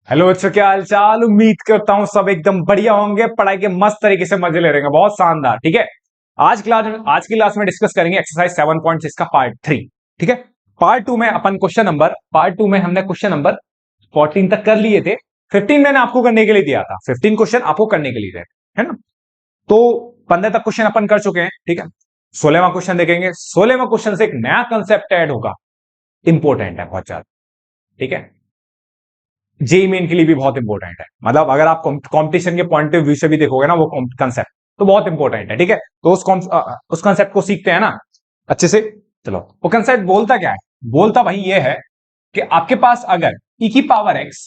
Hello बच्चों, क्या हाल चाल। उम्मीद करता हूं सब एकदम बढ़िया होंगे, पढ़ाई के मस्त तरीके से मजे ले रहे हैं। बहुत शानदार। ठीक है, आज की क्लास में डिस्कस करेंगे एक्सरसाइज 7.6 का पार्ट 3। ठीक है, पार्ट टू में हमने क्वेश्चन नंबर 14 तक कर लिए थे। 15 मैंने आपको करने के लिए दिया था, 15 क्वेश्चन आपको करने के लिए थे, है ना। तो 15 तक क्वेश्चन अपन कर चुके हैं। ठीक है, 16वां क्वेश्चन देखेंगे। 16वां क्वेश्चन से एक नया कंसेप्ट ऐड होगा, इंपॉर्टेंट है बहुत ज्यादा। ठीक है, जेई मेन के लिए भी बहुत इंपॉर्टेंट है। मतलब अगर आप कंपटीशन के पॉइंट ऑफ व्यू से भी देखोगे ना वो कंसेप्ट, तो बहुत इंपॉर्टेंट है। ठीक है, तो उस कंसेप्ट को सीखते हैं ना अच्छे से। चलो, वो कंसेप्ट बोलता क्या है? बोलता भाई ये है कि आपके पास अगर e की power x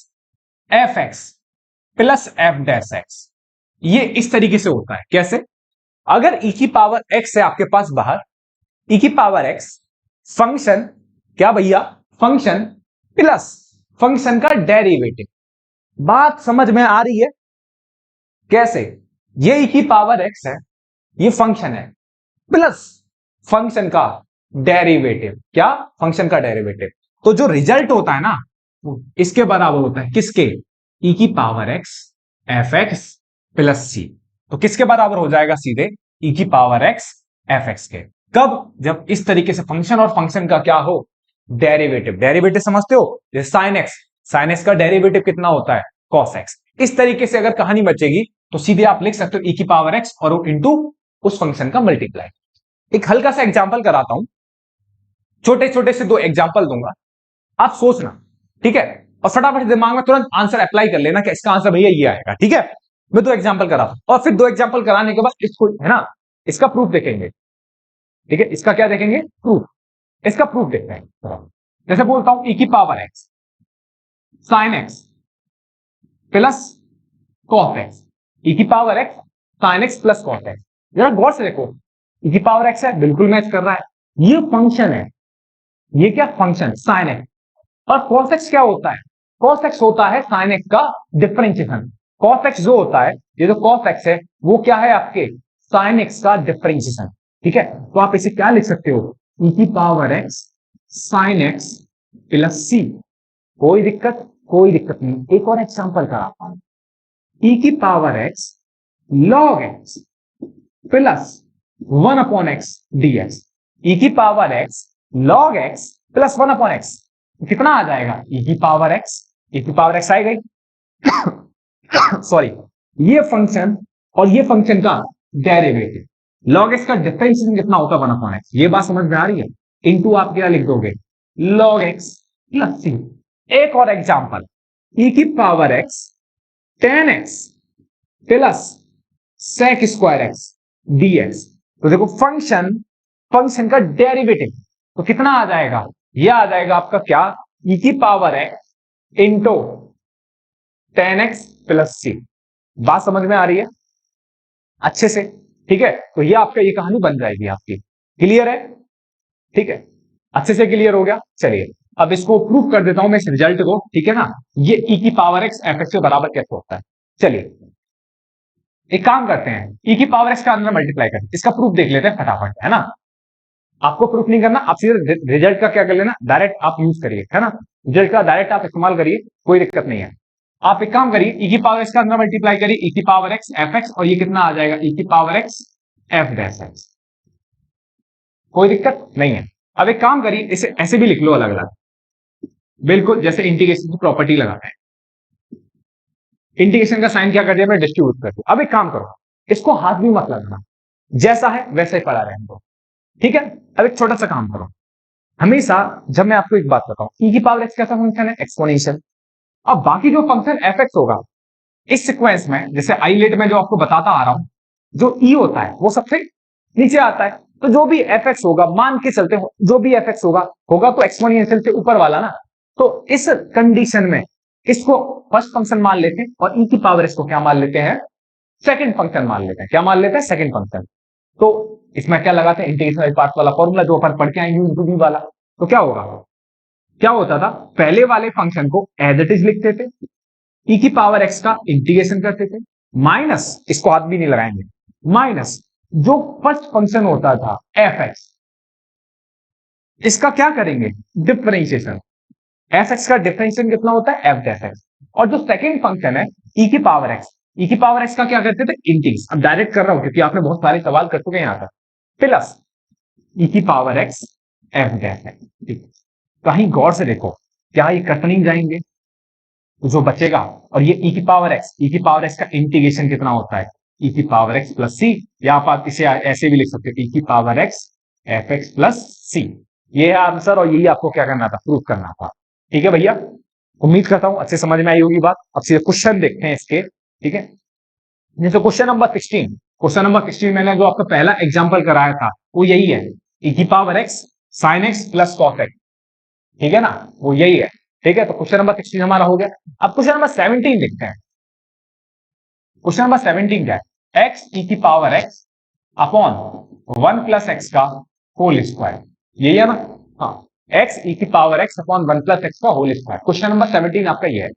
f x plus F dash x, ये इस तरीके से होता है। कैसे? अगर e की पावर x है आपके पास बाहर, e की पावर x फंक्शन, क्या भैया? फंक्शन प्लस फंक्शन का डेरिवेटिव। बात समझ में आ रही है? कैसे? ये e की पावर x है, ये फंक्शन है, प्लस फंक्शन का डेरिवेटिव। क्या? फंक्शन का डेरिवेटिव। तो जो रिजल्ट होता है ना, वो इसके बराबर होता है। किसके? e की power x f x plus c. तो किसके बराबर हो जाएगा? सीधे e की पावर x एफ एक्स के। कब? जब इस तरीके से फंक्शन और फंक्शन का क्या हो? डेरिवेटिव। डेरिवेटिव समझते हो? जैसे साइन एक्स, साइन एक्स का डेरिवेटिव कितना होता है? Cos x. इस तरीके से अगर कहानी बचेगी तो सीधे आप लिख सकते हो e की पावर x और इंटू उस फंक्शन का मल्टीप्लाई। एक हल्का सा एग्जांपल कराता हूं, छोटे छोटे से दो एग्जांपल दूंगा, आप सोचना। ठीक है, और फटाफट दिमाग में तुरंत आंसर अप्लाई कर लेना कि इसका आंसर भैया ये आएगा। ठीक है, मैं दो एग्जांपल कराता हूं और फिर दो एग्जांपल कराने के बाद इसको, है ना, इसका प्रूफ देखेंगे। ठीक है, इसका क्या देखेंगे? प्रूफ। इसका प्रूफ देखते हैं। जैसे बोलता हूं e की power x sine x plus cos x, e की power x sine x plus cos x. जरा गौर से देखो, e की पावर x है, बिल्कुल मैच कर रहा है। ये फंक्शन है, ये क्या? Function sine x. और cos x क्या होता है? cos x होता है साइन एक्स का डिफरेंशिएशन। cos x जो होता है, ये जो cos x है वो क्या है? आपके साइन एक्स का डिफरेंशिएशन। ठीक है, तो आप इसे क्या लिख सकते हो? e की power x sine x plus c. कोई दिक्कत? कोई दिक्कत नहीं। एक और एग्जांपल कराता हूं, e की power x log x plus 1/x dx। e की power x log x plus 1/x कितना आ जाएगा? e की पावर x, e की पावर x आ गई। सॉरी, ये फंक्शन और ये फंक्शन का डेरिवेटिव। log x का डिफरेंशिएशन कितना होता है? 1/x। ये बात समझ में आ रही है? इनटू आप क्या लिख दोगे? log x प्लस सी। एक और एग्जांपल, e की power x tan x plus sec square x dx। तो देखो, फंक्शन, फंक्शन का डेरिवेटिव तो कितना आ जाएगा? यह आ जाएगा आपका क्या? e की power x into tan x plus c. बात समझ में आ रही है अच्छे से? ठीक है, तो ये आपका, ये कहानी बन जाएगी आपकी। क्लियर है? ठीक है, अच्छे से क्लियर हो गया। चलिए अब इसको प्रूफ कर देता हूं मैं, इस रिजल्ट को। ठीक है ना, ये e की पावर x एफ एक्स के बराबर कैसे होता है? चलिए एक काम करते हैं, e की पावर x का अंदर मल्टीप्लाई करते हैं, इसका प्रूफ देख लेते हैं फटाफट, है ना। आपको प्रूफ नहीं करना, आप सीधे रिजल्ट का क्या कर लेना, डायरेक्ट आप यूज करिए, है ना। रिजल्ट का डायरेक्ट आप इस्तेमाल करिए, कोई दिक्कत नहीं है। आप एक काम करिए, e की पावर x का अंदर मल्टीप्लाई करिए, e की पावर x एफ एक्स, और ये कितना आ जाएगा? e की power x F dash x. कोई दिक्कत नहीं है। अब एक काम करिए, इसे ऐसे भी लिख लो अलग अलग, बिल्कुल जैसे इंटीग्रेशन की प्रॉपर्टी लगाते हैं। इंटीग्रेशन का साइन क्या कर दिया? मैं डिस्ट्रीब्यूट कर दिया। अब एक काम करो, इसको हाथ भी मत लगाना, जैसा है वैसे ही पड़ा रहने दो। ठीक है, अब एक छोटा सा काम करो, हमेशा जब मैं आपको एक बात बताऊं, e की पावर x कैसा फंक्शन है? एक्सपोनेंशियल। अब बाकी जो फंक्शन एफ एक्स होगा इस सीक्वेंस में, जैसे आई लेट में जो आपको बताता आ रहा हूं, जो e होता है वो सबसे नीचे आता है। तो जो भी एफ एक्स होगा, मान के चलते हो, जो भी एफ एक्स होगा होगा तो एक्सपोनेंशियल से ऊपर वाला ना। तो इस कंडीशन में इसको फर्स्ट फंक्शन मान लेते हैं और e की पावर x को क्या मान लेते हैं? सेकंड फंक्शन मान लेते हैं। क्या मान लेते हैं? Second function. तो इसमें क्या लगाते हैं? इंटीग्रेशन पार्ट वाला फॉर्मूला जो अपन पढ़ के आएंगे इंटू बी वाला। तो क्या होगा? क्या होता था? पहले वाले फंक्शन को एज इट इज लिखते थे, e की पावर x का इंटीग्रेशन करते थे, माइनस, इसको हाथ भी नहीं लगाएंगे, माइनस जो फर्स्ट फंक्शन होता था एफ एक्स, इसका क्या करेंगे? डिफरेंशिएशन। एफ एक्स का डिफरेंशिएशन कितना होता है? F dash x. और जो सेकंड फंक्शन है ई की पावर एक्स, ई की पावर एक्स का क्या करते थे, इंटीग्स। अब डायरेक्ट कर रहा हूं क्योंकि आपने बहुत सारे सवाल कर चुके हैं यहां तक। प्लस ई की पावर एक्स एफ डैश है। ठीक, कहीं गौर से देखो, क्या ये कट नहीं जाएंगे, तो जो बचेगा, और ये ई की पावर एक्स, ई की पावर एक्स का इंटीग्रेशन कितना होता है, ई की पावर एक्स प्लस सी, या आप इसे ऐसे भी लिख सकते हो, ई की power x f x plus c. ये है आंसर, और यही आपको क्या करना था, प्रूव करना था। ठीक है भैया, उम्मीद करता हूं अच्छे समझ में आई होगी बात। अब सीधे क्वेश्चन देखते हैं इसके। ठीक है, जैसे क्वेश्चन नंबर 16, क्वेश्चन नंबर 16 मैंने जो आपका पहला एग्जांपल कराया था वो यही है, ई की power x sine x plus cos x. ठीक है ना, वो यही है। ठीक है, तो क्वेश्चन नंबर 16 हमारा हो गया। अब क्वेश्चन नंबर 17 देखते हैं। क्वेश्चन नंबर 17 क्या है, एक्स ई की power x upon 1 plus x का होल स्क्वायर, यही है ना। हाँ, एक्स ई की power x upon 1 plus x का होल स्क्वायर, क्वेश्चन नंबर 17 आपका ये है।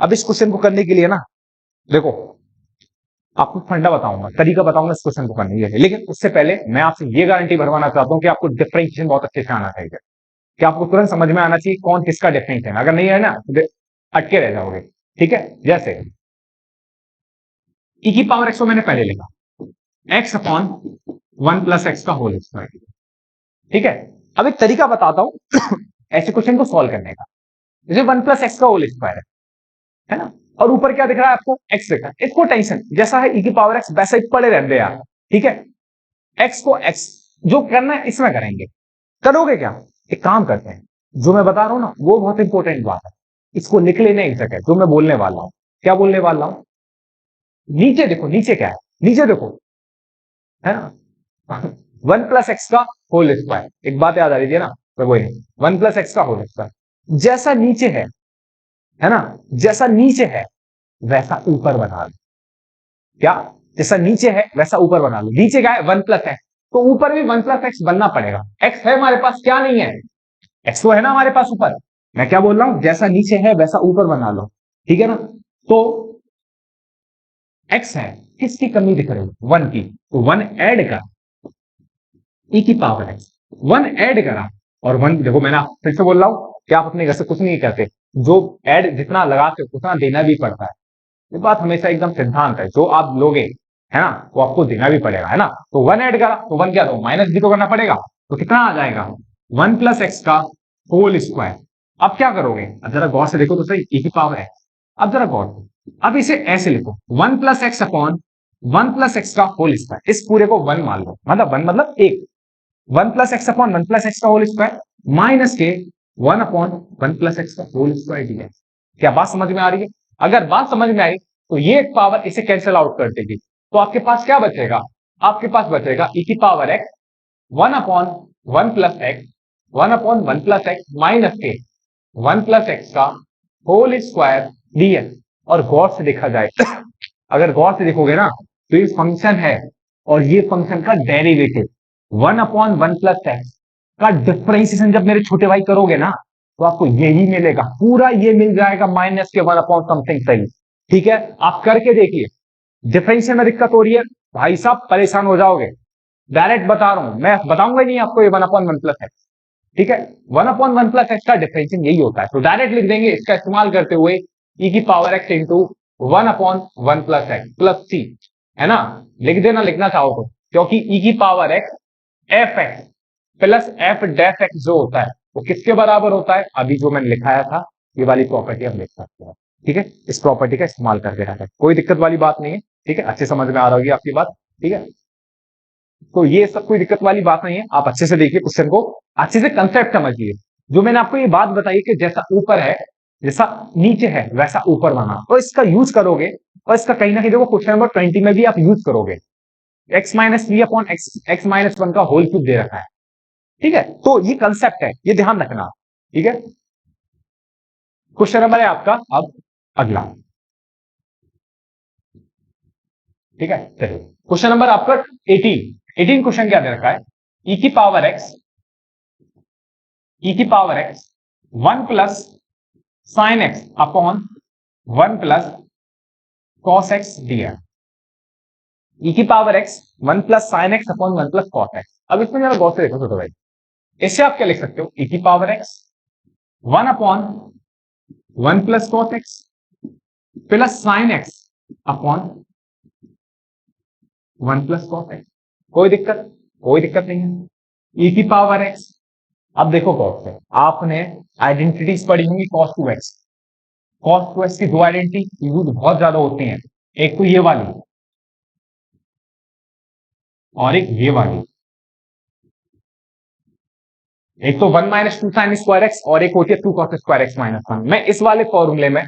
अब इस क्वेश्चन को करने के लिए ना, देखो आपको फंडा बताऊंगा, तरीका बताऊंगा इस क्वेश्चन को करने के लिए, लेकिन उससे पहले मैं आपसे ये गारंटी भरवाना चाहता हूं कि आपको डिफरेंशिएशन बहुत अच्छे से आना चाहिए, कि आपको तुरंत समझ में आना चाहिए कौन किसका डिफरेंशिएशन। अगर नहीं है ना तो अटके रह जाओगे। ठीक है, जैसे ई की पावर एक्स को मैंने पहले लिखा एक्स अपॉन 1 प्लस एक्स का होल स्क्वायर। ठीक है, अब एक तरीका बताता हूं ऐसे क्वेश्चन को सॉल्व करने का। जैसे 1 प्लस एक्स का होल स्क्वायर है ना, और ऊपर क्या दिख रहा है आपको, एक्स दिख रहा है। इसको टेंशन, जैसा है ई की पावर एक्स वैसा ही पड़े रहते यार। ठीक है, एक्स को एक्स जो करना है इसमें करेंगे। करोगे क्या, एक काम करते हैं, जो मैं बता रहा हूं ना वो बहुत इंपॉर्टेंट बात है, इसको लिख लेना एक जगह, जो मैं बोलने वाला हूं। क्या बोलने वाला हूं, नीचे देखो, नीचे क्या है, नीचे देखो, है ना 1 प्लस एक्स का होल स्क्वायर, एक बात याद आ रही थी ना, तो वही 1 प्लस एक्स का होल स्क्वायर जैसा नीचे है ना, जैसा नीचे है वैसा ऊपर बना लो। क्या, जैसा नीचे है वैसा ऊपर बना लो। नीचे क्या है, 1 प्लस एक्स, तो ऊपर भी 1 प्लस एक्स बनना पड़ेगा। एक्स है हमारे पास, क्या नहीं है, एक्स तो है ना हमारे पास ऊपर। मैं क्या बोल रहा हूं, जैसा नीचे है वैसा ऊपर बना लो। ठीक है ना, तो एक्स है, किसकी कमी दिख रही है, 1 की, तो 1 ऐड कर ई की पावर एक्स, 1 ऐड करा, और 1 देखो मैंने फिर से बोल रहा हूं कि आप अपने घर से कुछ नहीं करते, जो ऐड जितना लगाते हो उतना देना भी पड़ता है। ये बात हमेशा एकदम सिद्धांत है, जो आप लोगे है ना वो आपको देना भी पड़ेगा, है ना। तो 1 ऐड करा तो 1 क्या, दो माइनस भी तो करना पड़ेगा, तो कितना आ जाएगा 1 प्लस एक्स का होल स्क्वायर। अब क्या करोगे, अब जरा गौर से देखो तो सही, ई की पावर है। अब जरा गौर, अब इसे ऐसे लिखो 1 plus x upon 1 plus x का होल स्क्वायर, इस पूरे को 1 मान लो, मतलब 1 मतलब 1, 1 plus x upon 1 plus x का होल स्क्वायर माइनस के 1 अपॉन 1 प्लस एक्स का होल स्क्वायर डी एक्स। क्या बात समझ में आ रही है, अगर बात समझ में आई तो ये एक पावर इसे कैंसिल आउट कर देगी, तो आपके पास क्या बचेगा, आपके पास बचेगा ई की power x 1 upon 1 plus x, 1 upon 1 plus x minus के 1 प्लस एक्स का होल स्क्वायर डीएक्स। और गौर से देखा जाए अगर गौर से देखोगे ना तो ये फंक्शन है, और ये फंक्शन का डेरिवेटिव 1 अपॉन 1 प्लस एक्स का डिफरेंशिएशन जब मेरे छोटे भाई करोगे ना तो आपको यही मिलेगा, पूरा ये मिल जाएगा माइनस के 1 अपॉन समथिंग सही। ठीक है, आप करके देखिए, डिफरेंशियल में दिक्कत हो रही है भाई साहब, परेशान हो जाओगे। डायरेक्ट बता रहा हूं, मैं बताऊंगा ही नहीं आपको ये 1 अपॉन 1 प्लस एक्स। ठीक है, 1 अपॉन 1 प्लस एक्स का डिफरेंशियल यही होता है, तो डायरेक्ट लिख देंगे इसका इस्तेमाल करते हुए ई की power x into 1 upon 1 plus x plus c, है ना। लिख देना, लिखना चाहो तो, क्योंकि ई की power x f x plus F dash x जो होता है वो किसके बराबर होता है, अभी जो मैंने लिखाया था ये वाली प्रॉपर्टी हम लिख सकते हैं। ठीक है, इस प्रॉपर्टी का इस्तेमाल करके रखा है, कोई दिक्कत वाली बात नहीं है। ठीक है, अच्छे समझ में आ रहा होगी आपकी बात। ठीक है, तो ये सब कोई दिक्कत वाली बात नहीं है, आप अच्छे से देखिए क्वेश्चन को, अच्छे से कंसेप्ट समझिए। जो मैंने आपको ये बात बताई कि जैसा ऊपर है, जैसा नीचे है वैसा ऊपर बना, तो इसका यूज करोगे, और इसका कहीं ना कहीं देखो क्वेश्चन नंबर 20 में भी आप यूज करोगे, x minus 3 upon x minus 1 का होल क्यूब दे रखा है। ठीक है, तो ये कंसेप्ट है, ये ध्यान रखना। ठीक है, क्वेश्चन नंबर है आपका अब अगला। ठीक है, चलिए क्वेश्चन नंबर आपका 18 क्वेश्चन क्या दे रखा है, ई की पावर एक्स, ई की power x 1 plus sine x upon 1 plus cos x दिया, ई की power x 1 plus sine x upon 1 plus cos x. अब इसमें जरा गौर से देखो छोटे भाई, इससे आप क्या लिख सकते हो, ई की power x 1 upon 1 plus cos x plus sine x upon 1 plus cos x. कोई दिक्कत नहीं है। ई की पावर एक्स। अब देखो कॉस है, आपने आइडेंटिटीज पढ़ी होंगी cos two x. Cos two x की दो आइडेंटिटी यूज बहुत ज्यादा होती हैं, एक तो ये वाली और एक ये वाली। एक तो 1 minus two sine square x और एक होती है 2 कॉस स्क्वायर एक्स माइनस 1। मैं इस वाले फॉर्मूले में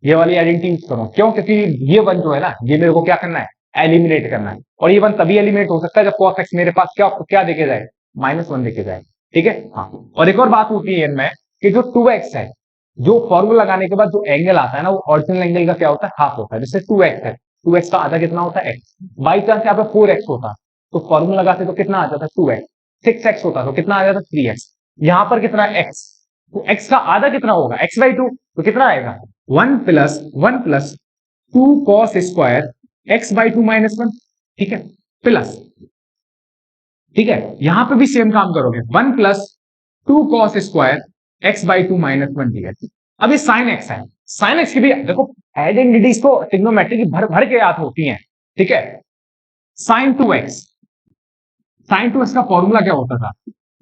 ये वाली आइडेंटिटी यूज करूं, क्यों? क्योंकि ये वन जो है ना, ये मेरे को क्या करना है, एलिमिनेट करना है। और ये वन तभी एलिमिनेट हो सकता है जब कॉस एक्स मेरे पास क्या देके जाए, -1 देके जाए। ठीक है, हाँ। और एक और बात होती है इनमें कि जो 2x है, जो फॉर्मूला लगाने के बाद जो एंगल आता है ना, वो ओरिजिनल एंगल का क्या होता है, हाफ होता है। जैसे 2x है, 2x का आधा कितना होता है, x। बाई चांस यहाँ पे 4x होता तो फॉर्मूला लगाते तो कितना आ जाता, 2x। 6x होता तो कितना आ जाता, 3x। यहां पर कितना है, x। तो x का आधा कितना होगा, x/2। तो कितना आएगा, 1 + 2 cos स्क्वायर x/2 -1। ठीक है, प्लस, ठीक है, यहां पे भी सेम काम करोगे, 1 + 2 cos स्क्वायर x/2 -1। ठीक है, अब ये साइन एक्स है, साइन एक्स की भी देखो आइडेंटिटीज तो ट्रिग्नोमेट्री की भर भर के याद होती हैं। ठीक है, साइन 2x, साइन 2x का फॉर्मूला क्या होता था,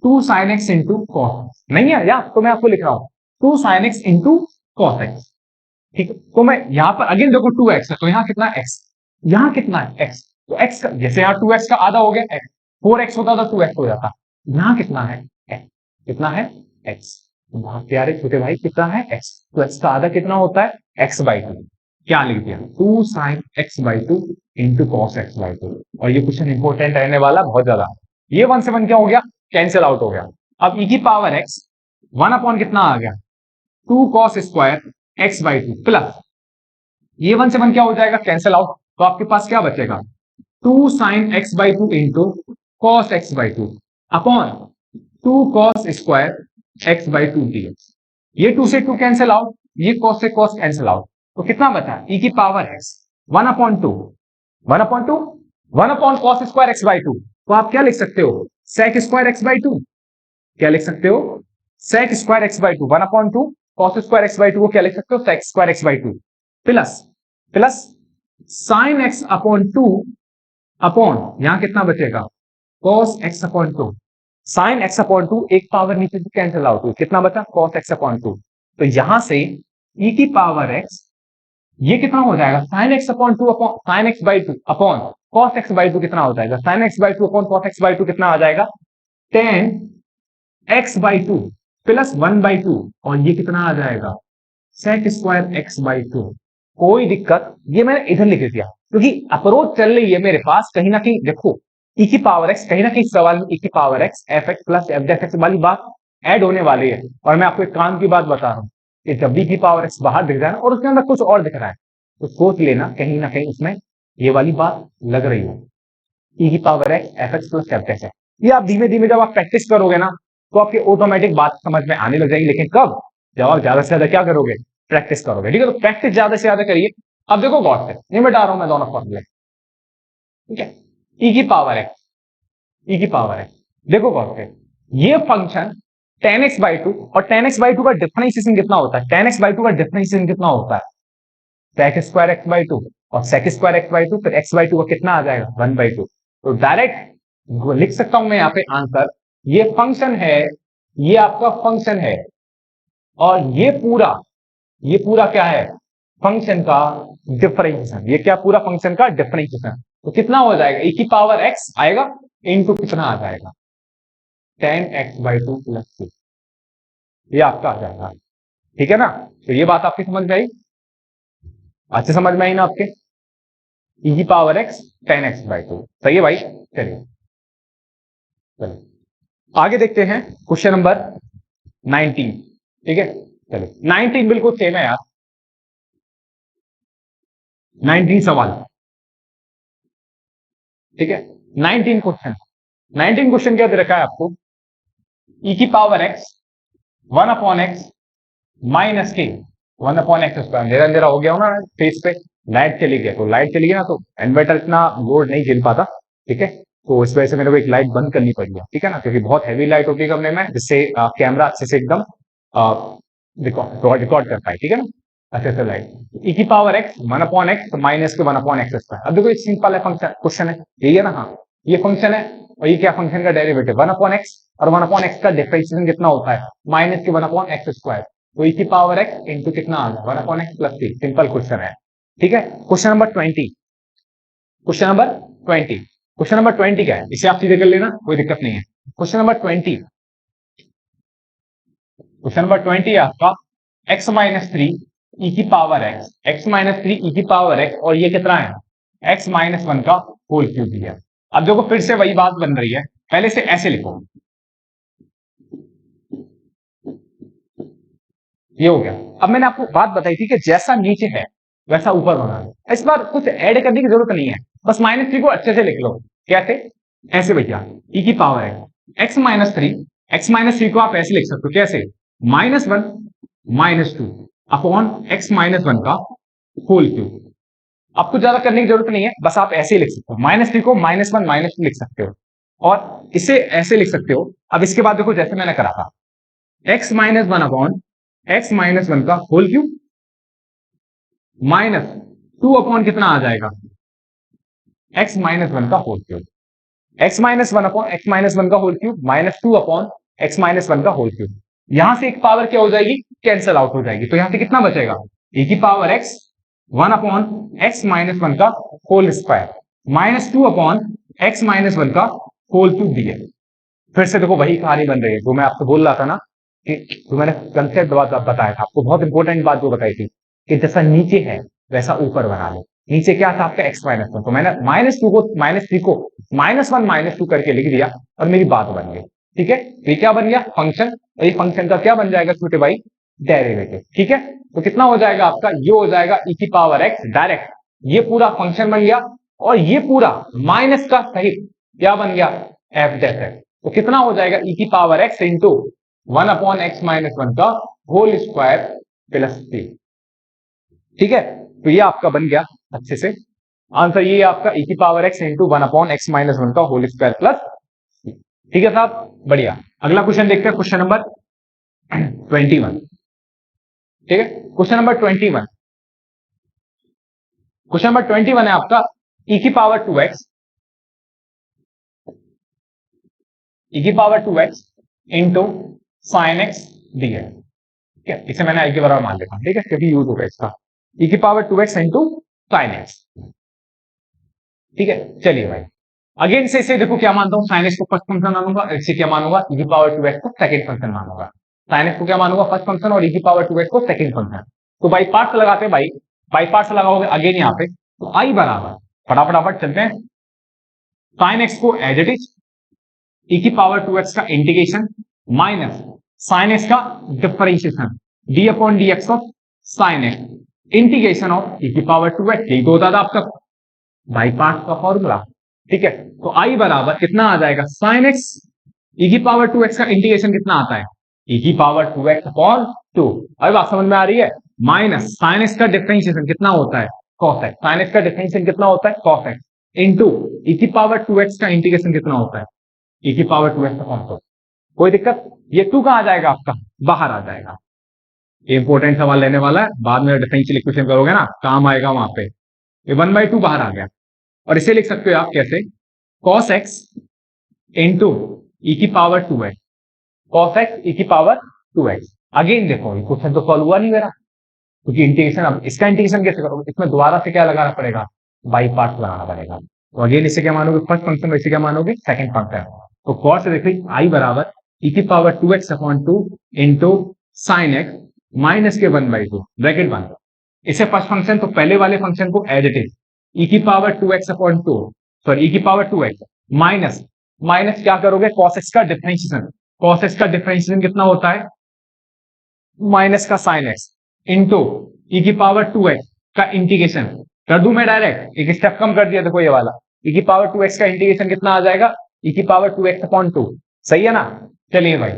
2 sin x इंटू कॉस। नहीं है यार, तो मैं आपको लिख रहा हूं 2 sin x into cos x. ठीक है, तो मैं यहां पर अगेन देखो 2x है, तो यहां कितना x, यहां कितना है x। तो x का जैसे यहां 2x का आधा हो गया x, 4x होता तो 2x हो जाता। यहां कितना है x, कितना है x। बहुत प्यारे छोटे भाई, कितना है x। तो x का आधा कितना होता है, x/2। क्या लिख दिया, 2 sin x/2 into cos x/2। और ये क्वेश्चन इंपॉर्टेंट रहने वाला बहुत ज्यादा। ये 1 से 1 क्या हो गया, कैंसिल आउट हो गया। अब e की पावर x 1 अपॉन कितना आ गया, 2 cos स्क्वायर x/2 प्लस ये 1 से 1 क्या हो जाएगा, कैंसिल आउट। तो आपके पास क्या बचेगा, 2 sin x/2 into cos x/2 upon 2 cos square x/2 dx। ये 2 से 2 कैंसिल आउट, ये cos से cos कैंसिल आउट। तो कितना बचा, e की power x 1/2, 1/2, 1 upon cos square x/2। तो आप क्या लिख सकते हो, sec स्क्वायर x/2। क्या लिख सकते हो, sec square x/2। 1/2 cos square x/2 को क्या लिख सकते हो, sec square x/2 plus plus sin x upon 2 upon यहां कितना बचेगा, cos x upon 2। sin x upon 2 एक पावर नीचे से कैंसिल आउट हुई, कितना बचा, cos x अपॉन 2। तो यहां से e की पावर x ये कितना हो जाएगा, sin x upon 2 upon sin x/2 upon cos x/2 कितना हो जाएगा, sin x/2 upon cos x/2 कितना आ जाएगा, tan x/2 प्लस 1/2। और ये कितना आ जाएगा, sec स्क्वायर x/2। कोई दिक्कत, ये मैंने इधर लिख दिया क्योंकि अप्रोच चल रही है मेरे पास। कहीं ना कहीं देखो e की पावर x, कहीं ना कहीं सवाल में e की power x fx plus f वाली बात ऐड होने वाली है। और मैं आपको एक काम की बात बता रहा हूं कि जब b की पावर x बाहर दिख जाए और उसके अंदर कुछ और दिख रहा है, तो सोच लेना कहीं ना कहीं उसमें ये वाली बात लग रही है, e की power x fx plus f है। ये आप धीमे धीमे जब आप प्रैक्टिस करोगे ना, तो आपकी ऑटोमेटिक बात समझ में आने लग जाएगी। लेकिन कब, जब आप ज्यादा से ज्यादा क्या करोगे, प्रैक्टिस करोगे। ठीक है, तो प्रैक्टिस ज्यादा से ज्यादा करिए। अब देखो गौर से, ये मैं डाल रहा हूं मैं दोनों फॉर्मूले। ठीक है, e की पावर है, e की पावर है, देखो गौर से, ये फंक्शन tan x/2 और tan x/2 का डिफरेंशिएशन कितना होता है, tan x/2 का डिफरेंशिएशन कितना होता है, sec स्क्वायर x/2 और sec स्क्वायर x/2, फिर x/2 का कितना आ जाएगा, 1/2। तो डायरेक्ट लिख सकता हूं मैं यहाँ पे आंसर, ये फंक्शन है, ये आपका फंक्शन है और ये पूरा क्या है, फंक्शन का डिफरेंशिएशन। ये क्या, पूरा फंक्शन का डिफरेंशिएशन। तो कितना हो जाएगा, e की पावर x आएगा इनटू कितना आ जाएगा, tan x/2 प्लस 2। ये आपका आ जाएगा। ठीक है ना, तो ये बात आपकी समझ में आई, अच्छे समझ में आई ना आपके, e की पावर x tan x/2। सही है भाई, चलिए चलिए आगे देखते हैं क्वेश्चन नंबर 19। ठीक है, चलिए 19 बिल्कुल सेम है यार, 19 सवाल। ठीक है, 19 क्वेश्चन, 19 क्वेश्चन क्या दे रखा है आपको, e की पावर x 1/x माइनस के 1/x स्क्वायर। अंधेरा अंधेरा हो गया हो ना फेस पे, लाइट चली गई, तो लाइट चली गई ना तो इन्वर्टर इतना लोड नहीं झेल पाता। ठीक है, तो इस वजह से मेरे को एक लाइट बंद करनी पड़ी है। ठीक है ना, क्योंकि बहुत हैवी लाइट होती है कमरे में, जिससे कैमरा अच्छे से एकदम रिकॉर्ड कर पाए। ठीक है ना, अच्छा चलो ई की पावर एक्स 1/x माइनस के 1/x स्क्वायर। अब देखो ये सिंपल है फंक्शन, क्वेश्चन है यही है ना, हाँ ये फंक्शन है और ये क्या फंक्शन का डेरिवेटिव 1/x और 1/x का डिफरेंशिएशन कितना होता है माइनस के 1/x स्क्वायर। तो ई की पावर एक्स इंटू कितना आ गया 1/x प्लस 3। सिंपल क्वेश्चन है, ठीक है। Question number 20, question number 20, question number 20 क्या है, इसे आप सीधे कर लेना, कोई दिक्कत नहीं है। क्वेश्चन नंबर 20, क्वेश्चन नंबर 20 है आपका x माइनस थ्री ई की power x, x minus three e की पावर एक्स और ये कितना है x माइनस वन का होल क्यूब दिया। अब देखो फिर से वही बात बन रही है, पहले से ऐसे लिखो, ये हो गया। अब मैंने आपको बात बताई थी कि जैसा नीचे है वैसा ऊपर बना लो, इस बार कुछ ऐड करने की जरूरत नहीं है, बस माइनस थ्री को अच्छे से लिख लो। कैसे, ऐसे भैया ई की पावर है x minus three, x minus three को आप ऐसे लिख सकते हो, कैसे minus one minus two upon x minus one का होल क्यूब। आपको ज्यादा करने की जरूरत नहीं है, बस आप ऐसे ही लिख सकते हो, माइनस थ्री को माइनस वन माइनस टू लिख सकते हो और इसे ऐसे लिख सकते हो। अब इसके बाद देखो जैसे मैंने करा था x minus one upon x minus one का whole cube minus two upon कितना आ जाएगा एक्स माइनस वन का whole cube, x minus one upon x minus one का whole cube minus two upon x minus one का whole cube. यहां से एक पावर क्या हो जाएगी, कैंसिल आउट हो जाएगी, तो यहां से कितना बचेगा ए की power x one upon x minus one का whole square minus two upon x minus one का होल क्यूब दिया। फिर से देखो वही कहानी बन रही है जो मैं आपको बोल रहा था ना, कि जो मैंने कंसेप्ट बताया था आपको, बहुत इंपॉर्टेंट बात जो बताई थी कि जैसा नीचे है वैसा ऊपर बना लो। नीचे क्या था आपका एक्स माइनस वन, तो मैंने माइनस टू को माइनस थ्री को माइनस वन माइनस टू करके लिख दिया और मेरी बात बन गई, ठीक है। तो ये क्या बन गया फंक्शन, और ये फंक्शन का क्या बन जाएगा छोटे भाई, डेरिवेटिव, ठीक है। तो कितना हो जाएगा आपका, ये हो जाएगा ई की पावर एक्स डायरेक्ट, ये पूरा फंक्शन बन गया और ये पूरा माइनस का सहित क्या बन गया एफ डेफ एक्स। तो कितना हो जाएगा ई की power x into one upon x minus one का होल स्क्वायर प्लस थ्री, ठीक है। तो ये आपका बन गया अच्छे से आंसर, ये आपका ई की power x into one upon x minus one का होल स्क्वायर प्लस, ठीक है साहब, बढ़िया। अगला क्वेश्चन देखते हैं, क्वेश्चन नंबर 21, ठीक है। क्वेश्चन नंबर 21, क्वेश्चन नंबर 21 है आपका ई की पावर टू एक्स, ई की power two x into sine x d है, ठीक है। इसे मैंने आई के बराबर मान लेता हूं, ठीक है, क्योंकि यूज होगा इसका ई की power two x into sine x, ठीक है। चलिए भाई अगेन से इसे देखो क्या मानता हूं, साइन एक्स को फर्स्ट फंक्शन मानूंगा, इसे क्या मानूंगा ई की पावर टू एक्स को सेकंड फंक्शन मानूंगा, साइन एक्स को क्या मानूंगा फर्स्ट फंक्शन और ई की पावर टू एक्स को सेकंड फंक्शन। तो बाई पार्ट्स लगाते हैं भाई, बाई पार्ट्स लगाओगे अगेन यहाँ पे, तो आई बराबर फटाफट चलते हैं, साइन एक्स को एज इट इज ई की पावर टू एक्स का इंटीग्रेशन माइनस साइन एक्स का differentiation d upon d x of sine x integration of e की पावर टू एक्स, यही तो होता था आपका बाई पार्ट्स का फॉर्मूला, ठीक है। तो आई बराबर कितना आ जाएगा साइन एक्स ई की पावर टू एक्स का इंटीग्रेशन कितना आता है ई की power two x upon two, अभी बात समझ में आ रही है, माइनस साइन एक्स का डिफरेंशिएशन कितना होता है कॉस एक्स, साइन एक्स का डिफरेंशिएशन कितना होता है कॉस एक्स इंटू ई की पावर टू एक्स का इंटीग्रेशन कितना होता है ई की power two x upon two. कोई दिक्कत, ये टू कहां आ जाएगा आपका बाहर आ जाएगा, इंपॉर्टेंट सवाल लेने वाला है, बाद में डिफरेंशियल इक्वेशन करोगे ना काम आएगा वहां पे। ये वन बाई टू बाहर आ गया और इसे लिख सकते हो आप कैसे कॉस एक्स इंटू ई की power two x, cos x e की पावर टू एक्स। अगेन देखो ये क्वेश्चन तो सॉल्व हुआ नहीं मेरा, क्योंकि इंटीग्रेशन, अब इसका इंटीग्रेशन कैसे करोगे, इसमें दोबारा से क्या लगाना पड़ेगा बाई पार्ट लगाना पड़ेगा। तो अगेन इसे क्या मानोगे फर्स्ट फंक्शन, इसे क्या मानोगे सेकंड फंक्शन। तो कॉस से देखो आई बराबर ई की power two x upon two into sine x minus के वन बाई टू ब्रैकेट बंद, इसे फर्स्ट फंक्शन तो पहले वाले फंक्शन को एज इट इज ई की power two x upon two, sorry e की power two x minus minus क्या करोगे कॉस एक्स का डिफरेंशिएशन, कॉस एक्स का डिफरेंशिएशन कितना होता है माइनस का साइन एक्स इंटू ई की पावर टू एक्स का इंटीग्रेशन, कर दूं मैं डायरेक्ट, एक स्टेप कम कर दिया, देखो ये वाला ई की पावर टू एक्स का इंटीग्रेशन कितना आ जाएगा ई की power two x upon two, सही है ना। चलिए भाई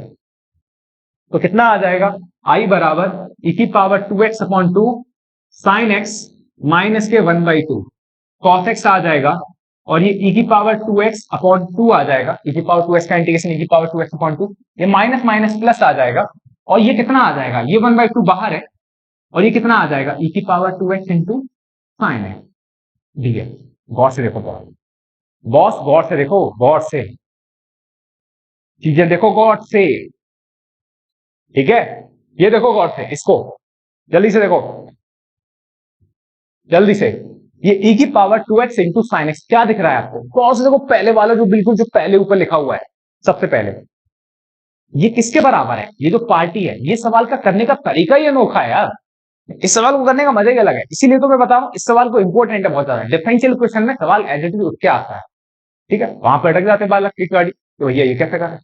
तो कितना आ जाएगा आई बराबर ई की power two x upon two sine x minus के one by two cos x आ जाएगा और ये ई की power two x upon two आ जाएगा, ई की पावर टू एक्स का इंटीग्रेशन ई की power two x upon two, ये माइनस माइनस प्लस आ जाएगा और ये कितना आ जाएगा, ये वन बाई टू बाहर है और ये कितना आ जाएगा e की power 2x into sine x dx. गौर से देखो बॉस, गौर से देखो, गौर से चीजें देखो, गौर से, ठीक है। ये देखो गौर से, इसको जल्दी से देखो, जल्दी से। ये e की power 2x into sine x क्या दिख रहा है आपको? गौर से देखो, पहले वाला जो बिल्कुल जो पहले ऊपर लिखा हुआ है सबसे पहले, ये किसके बराबर है? ये जो पार्टी है, ये सवाल का करने का तरीका ही अनोखा है यार। इस सवाल को करने का मजा ही अलग है। इसीलिए तो मैं बता रहा हूं इस सवाल को इंपॉर्टेंट है बहुत ज्यादा। डिफरेंशियल क्वेश्चन में सवाल एज इट इज उठ के आता है, ठीक है। वहां पर अटक जाते हैं बालक की गाड़ी, तो भैया ये कैसे करें,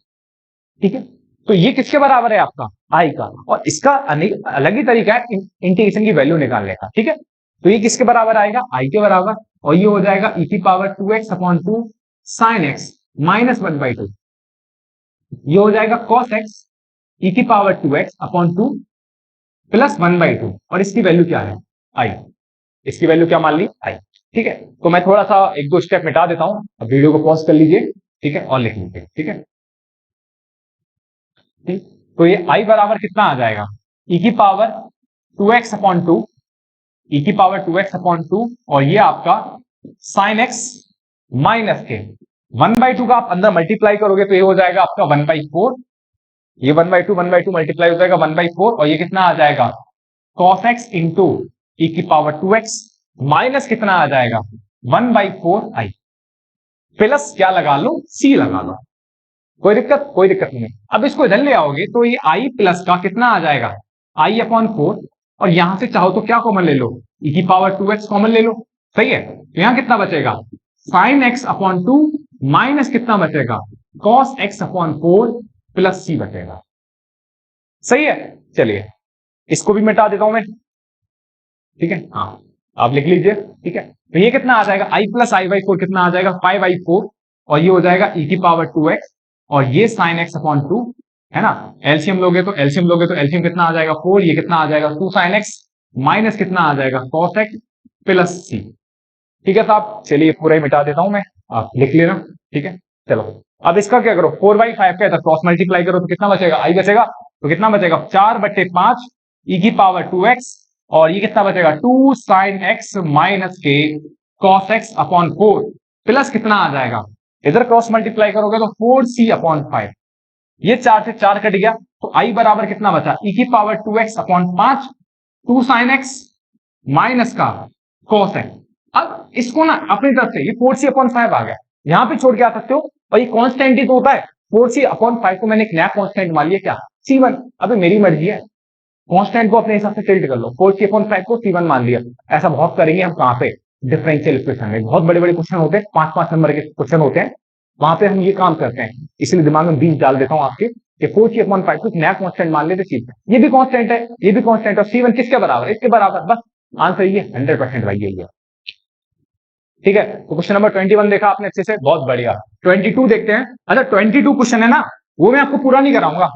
ठीक है। तो ये किसके बराबर है? आपका आई का। और इसका अलग ही तरीका है इंटीग्रेशन की वैल्यू निकालने का, ठीक है। तो ये किसके बराबर आएगा? आई के बराबर। और ये हो जाएगा e की power 2x upon 2 sign x minus 1/2। ये हो जाएगा cos x e की पावर 2x अपॉन 2 प्लस 1/2। और इसकी वैल्यू क्या है? आई। इसकी वैल्यू क्या मान ली? आई, ठीक है। तो मैं थोड़ा सा एक दो स्टेप मिटा देता हूं, अब वीडियो को पॉज कर लीजिए, ठीक है, और लिख लीजिए, ठीक है। ठीक, तो ये आई बराबर कितना आ जाएगा? e की पावर 2x अपॉन 2, e की पावर 2x अपॉन 2, और ये आपका साइन एक्स माइनस के 1/2 का आप अंदर मल्टीप्लाई करोगे तो ये हो जाएगा आपका 1/4। ये 1/2 मल्टीप्लाई हो जाएगा 1/4, और ये कितना आ जाएगा? cos x इंटू e की पावर 2x माइनस कितना आ जाएगा? 1/4 आई, प्लस क्या लगा लो? c लगा लो, कोई दिक्कत? कोई दिक्कत नहीं है। अब इसको इधर ले आओगे तो ये i प्लस का कितना आ जाएगा? i अपॉन 4, और यहां से चाहो तो क्या कॉमन ले लो? e की पावर 2x कॉमन ले लो, सही है। तो यहां कितना बचेगा? साइन x अपॉन 2 माइनस कितना बचेगा? cos x upon 4 plus c बचेगा, सही है। चलिए इसको भी मिटा देता हूं मैं, ठीक है। हाँ, आप लिख लीजिए, ठीक है। तो ये कितना आ जाएगा? i प्लस i/4 कितना आ जाएगा? 5/4, और ये हो जाएगा e की पावर 2x, और ये साइन x अपॉन 2 है ना। एलसीएम लोगे तो एलसीएम कितना आ जाएगा? 4, ये कितना आ जाएगा? 2 साइन x माइनस कितना आ जाएगा? cos x प्लस c, ठीक है साहब। चलिए पूरा ही मिटा देता हूं मैं, आप लिख लेना, ठीक है। चलो अब इसका क्या करो? 4/5 का है, क्रॉस मल्टीप्लाई करो तो कितना बचेगा? i बचेगा, तो कितना बचेगा? 4/5 e की पावर 2x, और ये कितना बचेगा? 2 साइन x माइनस के cos x अपॉन 4 प्लस कितना आ जाएगा? इधर क्रॉस मल्टीप्लाई करोगे तो 4c अपॉन 5, ये 4 से 4 कट गया, तो i बराबर कितना बचा? e की power 2x upon 5 2 sine x minus का cos x। अब इसको ना अपनी तरफ से ये 4c अपॉन 5 आ गया, यहां पे छोड़ के आ सकते हो, और ये कांस्टेंट ही तो होता है। 4c अपॉन 5 को मैंने एक नया कांस्टेंट मान लिया, क्या? c1। अबे मेरी मर्जी है, कांस्टेंट को अपने हिसाब से टिल्ट कर लो। 4c अपॉन 5 को c1 मान लिया। ऐसा बहुत करेंगे हम, कहां पे? डिफरेंशियल इक्वेशन में बहुत बड़े बड़े क्वेश्चन होते हैं, 5-5 नंबर के क्वेश्चन होते हैं, वहां पे हम ये काम करते हैं। इसलिए दिमाग में 20 डाल देता हूं आपके कि 4c अपॉन 5 को नया कांस्टेंट मान लेते, c ये भी कांस्टेंट है, ये भी कांस्टेंट, और c1 किसके बराबर? इसके बराबर। बस आंसर ये 100% भाई यही है, ठीक है। तो क्वेश्चन नंबर 21 देखा आपने अच्छे से, बहुत बढ़िया। 22 देखते हैं। अच्छा 22 क्वेश्चन है ना, वो मैं आपको पूरा नहीं कराऊंगा,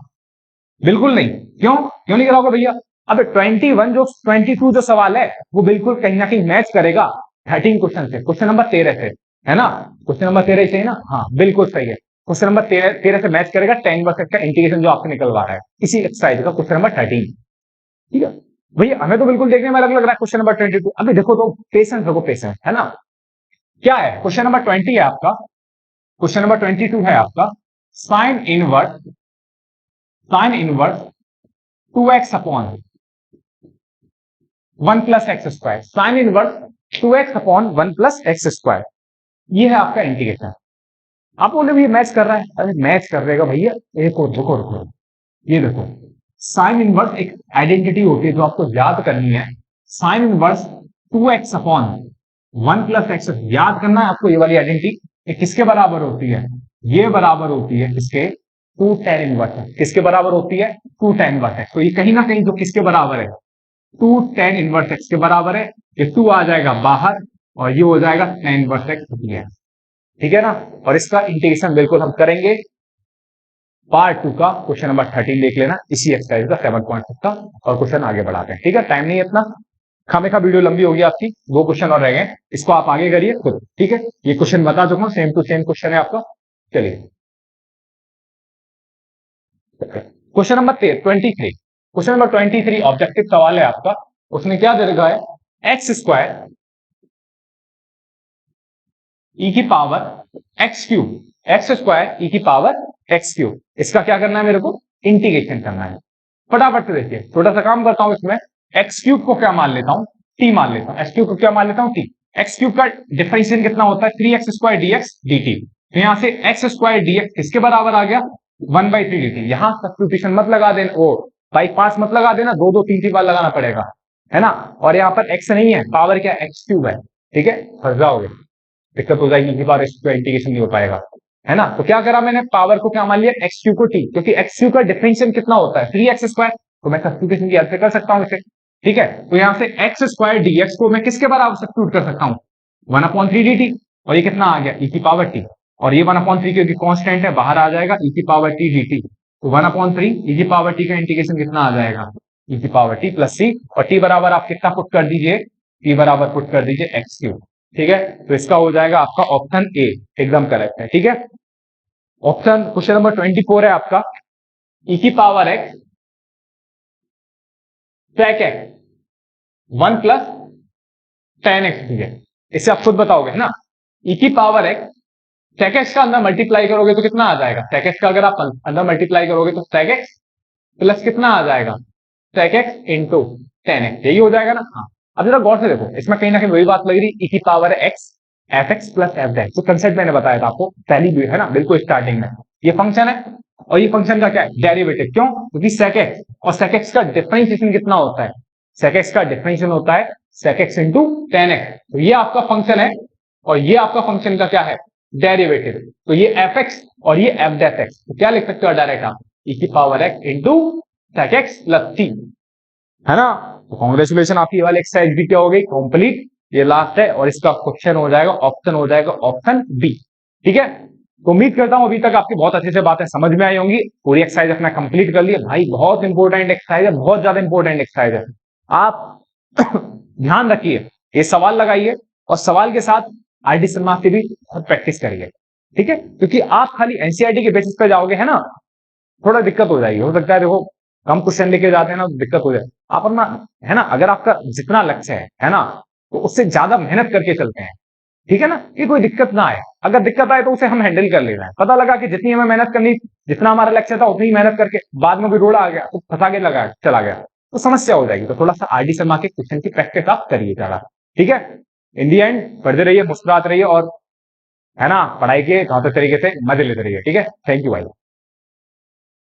बिल्कुल नहीं। क्यों क्यों नहीं कराऊंगा भैया? अब 22 जो सवाल है वो बिल्कुल कहीं ना कहीं मैच करेगा 13 क्वेश्चन से, क्वेश्चन नंबर 13 से, है ना। क्वेश्चन नंबर 13 से, है ना, हाँ बिल्कुल सही है। क्वेश्चन नंबर 13 से मैच करेगा tan वर्सेस का इंटीग्रेशन जो आपसे निकलवा रहा है इसी एक्सरसाइज का क्वेश्चन नंबर 13, ठीक है भैया। हमें तो बिल्कुल देखने में अलग लग रहा है क्वेश्चन नंबर 22। अभी देखो तो पेशेंस रखो, पेशेंस, है ना। क्या है क्वेश्चन नंबर 20 है आपका, क्वेश्चन नंबर 22 है आपका, sine inverse 2x upon 1 plus x square, sine inverse 2x upon 1 plus x square, ये है आपका इंटीग्रेशन। आप बोले भी मैच कर रहा है, अरे मैच कर रहेगा भैया, एक और रुको रुको, ये देखो साइन इनवर्स एक आइडेंटिटी होती है जो आपको याद करनी है। Sine inverse 2x upon 1 plus x, याद करना है आपको ये वाली आइडेंटिटी। किसके बराबर होती है? ये बराबर होती है इसके 2 tan इनवर्स है। किसके बराबर होती है? 2 tan इनवर्स है। तो ये कहीं ना कहीं जो किसके बराबर है? 2 tan इनवर्स एक्स के बराबर है। ये 2 आ जाएगा बाहर, और ये हो जाएगा tan इनवर्स एक्स, ठीक है ना। और इसका इंटीग्रेशन बिल्कुल हम करेंगे पार्ट 2 का, क्वेश्चन नंबर 13 देख लेना इसी एक्सरसाइज का 7.6 का, और क्वेश्चन आगे बढ़ाते हैं, ठीक है। टाइम नहीं है इतना, खामेखा वीडियो लंबी होगी आपकी, 2 क्वेश्चन और रह गए, इसको आप आगे करिए खुद, ठीक है। ये क्वेश्चन बता चुका हूं, सेम टू सेम क्वेश्चन है आपका। चलिए question number 23, question number 23 objective सवाल है आपका। उसने क्या दे रखा है, एक्स स्क्वायर ई की power x cube, x square e की पावर एक्स क्यूब, इसका क्या करना है मेरे को, इंटीग्रेशन करना है। फटाफट से देखिए, छोटा सा काम करता हूं इसमें, एक्स क्यूब को क्या मान लेता हूं, टी मान लेता हूं, एक्स क्यूब को क्या मान लेता हूं, टी। एक्स क्यूब का डिफरेंशियल कितना होता है, 3x स्क्वायर डीएक्स dt। तो यहां से एक्स स्क्वायर डीएक्स किसके बराबर आ गया, 1/3 dt। यहां सब्स्टिट्यूशन मत लगा देना, वो बाई 5 मत लगा देना, दो दो तीन तीन बार लगाना पड़ेगा, है ना। और यहाँ पर एक्स नहीं है, पावर क्या, एक्स क्यूब है, ठीक है, फंस जाओगे, दिक्कत हो जाएगी, इसी बार इसका इंटीग्रेशन नहीं हो पाएगा, है ना। तो क्या करा मैंने, पावर को क्या मान लिया, एक्स क्यू को टी, क्योंकि एक्स क्यू का डिफरेंशियल कितना होता है, 3x स्क्वायर, तो मैं सब्स्टिट्यूशन की हेल्प से कर सकता हूं इसे, ठीक है। तो यहां से एक्स स्क्वायर डीएक्स को मैं किसके बराबर सब्स्टिट्यूट कर सकता हूं, 1/3 dt, और ये कितना आ गया, ई की पावर टी, और ये 1/3 क्योंकि कांस्टेंट है बाहर आ जाएगा, ई की पावर टी dt। तो 1/3 ई की पावर टी का इंटीग्रेशन कितना आ जाएगा, ई की पावर टी प्लस सी, और टी बराबर आप कितना पुट कर दीजिए, टी बराबर पुट कर दीजिए एक्स क्यूब, ठीक है। तो इसका हो जाएगा आपका ऑप्शन ए, एकदम करेक्ट है, ठीक है। ऑप्शन क्वेश्चन नंबर 24 है आपका, ई की power x sec x 1 plus tan x, ठीक है। इसे आप खुद बताओगे, है ना। ई की पावर एक्स sec एक्स का अंदर मल्टीप्लाई करोगे तो कितना आ जाएगा, sec एक्स का अगर आप अंदर मल्टीप्लाई करोगे तो sec एक्स प्लस कितना आ जाएगा, sec x into tan x, यही हो जाएगा ना। हाँ, अब जरा गौर से देखो, इसमें कहीं ना कहीं वही बात लग रही, ई की power x f x plus F dash, तो कंसेप्ट मैंने बताया था आपको पहली भी, है ना, बिल्कुल स्टार्टिंग में। ये फंक्शन है, और ये फंक्शन का क्या है, डेरिवेटिव, क्यों, क्योंकि sec x और sec x का डिफरेंशिएशन कितना होता है, sec x का डिफरेंशिएशन होता है sec x into tan x। तो ये आपका फंक्शन है, और ये आपका फंक्शन का क्या है, डेरिवेटिव। तो ये fx और ये f डैश x, तो क्या लिख सकते हो डायरेक्ट आप, e की power x into sec x plus c, है ना। तो कॉन्ग्रेचुलेशन, आपकी वाली एक्सरसाइज भी क्या हो गई, कंप्लीट। ये लास्ट है, और इसका क्वेश्चन हो जाएगा, ऑप्शन हो जाएगा ऑप्शन बी, ठीक है। तो उम्मीद करता हूं अभी तक आपकी बहुत अच्छे से बातें समझ में आई होंगी, पूरी एक्सरसाइज अपना कंप्लीट कर लिया भाई, बहुत इंपॉर्टेंट एक्सरसाइज है, बहुत ज्यादा इंपॉर्टेंट एक्सरसाइज है। आप ध्यान रखिए, ये सवाल लगाइए, और सवाल के साथ आरडी शर्मा से भी बहुत प्रैक्टिस करिए, ठीक है, क्योंकि आप खाली एनसीईआरटी के बेसिस पे जाओगे, है ना, थोड़ा दिक्कत हो जाएगी, हो सकता है देखो कम क्वेश्चन लेके जाते हैं ना, तो दिक्कत हो जाए। आप अपना, है ना, अगर आपका जितना लक्ष्य है ना, तो उससे ज्यादा मेहनत करके चलते हैं, ठीक है ना, कि कोई दिक्कत ना आए। अगर दिक्कत आए तो उसे हम हैंडल कर लेना है। पता लगा कि जितनी हमें मेहनत करनी, जितना हमारा लक्ष्य था उतनी मेहनत करके बाद में कोई रोड़ा आ गया तो फंसा के लगा चला गया, तो समस्या हो जाएगी। तो थोड़ा सा आरडी शर्मा के क्वेश्चन की प्रैक्टिस आप करिए ज्यादा, ठीक है। इन दी एंड पढ़ते रहिए, मुस्कुराते रहिए, और है ना, पढ़ाई के बेहतर तरीके से मजे लेते रहिए, ठीक है। थैंक यू भाई।